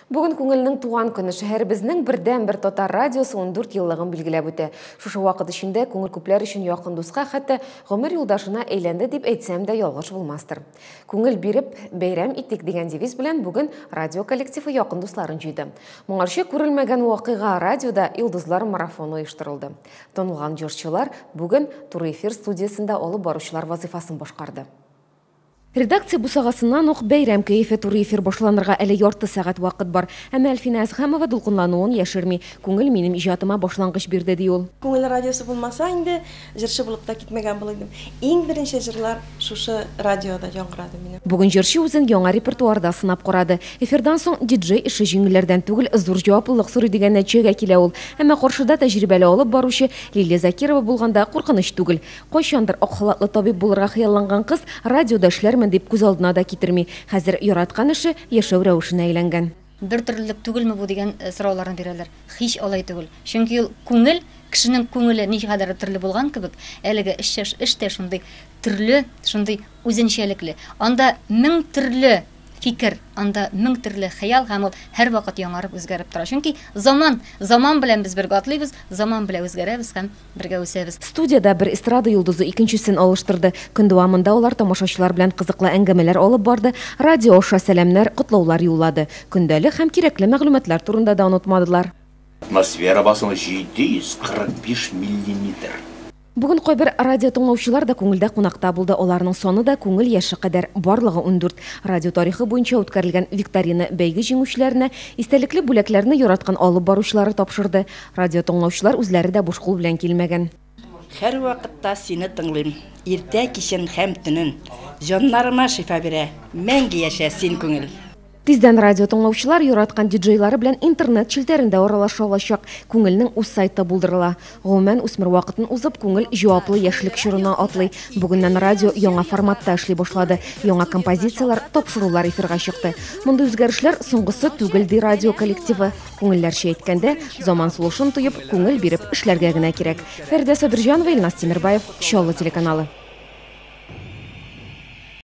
Бүгін күңелнең туган көне шәһәребезнең бердән-бер татар радиосы 14 еллыгын билгеләп үтә. Шушы вакыт эчендә күңел күпләр өчен якын дуска, хәтта гомер юлдашына әйләнде дип әйтсәм дә ялгыш булмастыр. Күңел биреп, бәйрәм иттек дигән девиз белән бүген радио коллективы якын дусларын җыйды. Моңарчы күрелмәгән вакыйга радиода Йолдызлар марафоны оештырылды. Танылган җырчылар бүген туры эфир студиясендә алып баручылар вазифасын башкарды. Редакция бусагасыннан ук бәйрәм кәефе туры эфир башланырга әле ярты сәгать вакыт бар. Әмма Әлфинә Әсхәмова дулкынлануын яшерми. Күңел минем иҗатыма башлангыч бирде ди ул. Күңел радиосы булмаса инде җырчы булып та китмәгән булдым. Иң беренче җырлар шушы радиода яңгырады минем. Бүген җырчы үзен яңа репертуарда сынап карады. Эфирдан соң диджей эше җиңелләрдән түгел, зур җаваплылык сорый дигән нәтиҗәгә килә ул. Әмма каршыда тәҗрибәле алып баручы Лилия Закирова булганда куркыныч түгел. Кайчандыр ак халатлы табиб булырга хыялланган кыз радиода эшләрмен дип күз алдына да китерми. Хәзер яраткан эше яшәү рәвешенә әйләнгән. Бер төрлелек түгелме бу дигән сорауларны бирәләр. Һич алай түгел. Чөнки ул күңел, кешенең күңеле ничәдер төрле булган кебек, әлеге эштә шундый төрле, шундый үзенчәлекле. Анда мең төрле фикер, анда мең төрле хыял һәм ул һәр вакыт яңарып үзгәреп тора. Чөнки заман белән без бергә атлыйбыз, заман белән үзгәрәбез һәм бергә үсәбез. Студияда бер эстрада йолдызы икенчесен алыштырды. Көн дәвамында улар тамашачылар белән кызыклы әңгәмәләр алып барды, радио аша сәламнәр, котлаулар юллады. Көндәлек һәм кирәкле мәгълүматлар турында да онытмадылар. Атмосфера басымы 745 миллиметр. Бүген кайбер радио тыңлаучылар да күңелдә кунакта булды. Аларның саны да күңел яше кадәр, барлыгы 14. Радио тарихы буенча үткәрелгән викторина бәйге җиңүчеләренә истәлекле бүләкләрне яраткан алып баручылары тапшырды. Радио тыңлаучылар үзләре дә буш кул белән килмәгән. Һәр вакытта сине тыңлыйм. Иртә, кичен һәм төнен. Җаннарыма шифа бирә. Мәңге яшә син күңел. Тиздән радио тыңлаучылар яраткан диджейлары белән интернет челтәрендә аралаша алачак. Күңелнең үз сайты булдырыла. Гомумән үсмер вакытын узып, күңел җаваплы яшьлек чорына атлый. Бүгеннән радио яңа форматта эшли башлады. Яңа композициялар, тапшырулар эфирга чыкты. Мондый үзгәрешләр соңгысы түгел ди радио коллективы. Күңелләрчә әйткәндә, заман сулышын тоеп, күңел биреп эшләргә генә кирәк. Фәрдә Сабирҗанова, Илназ Тимербаев, Чаллы телеканалы.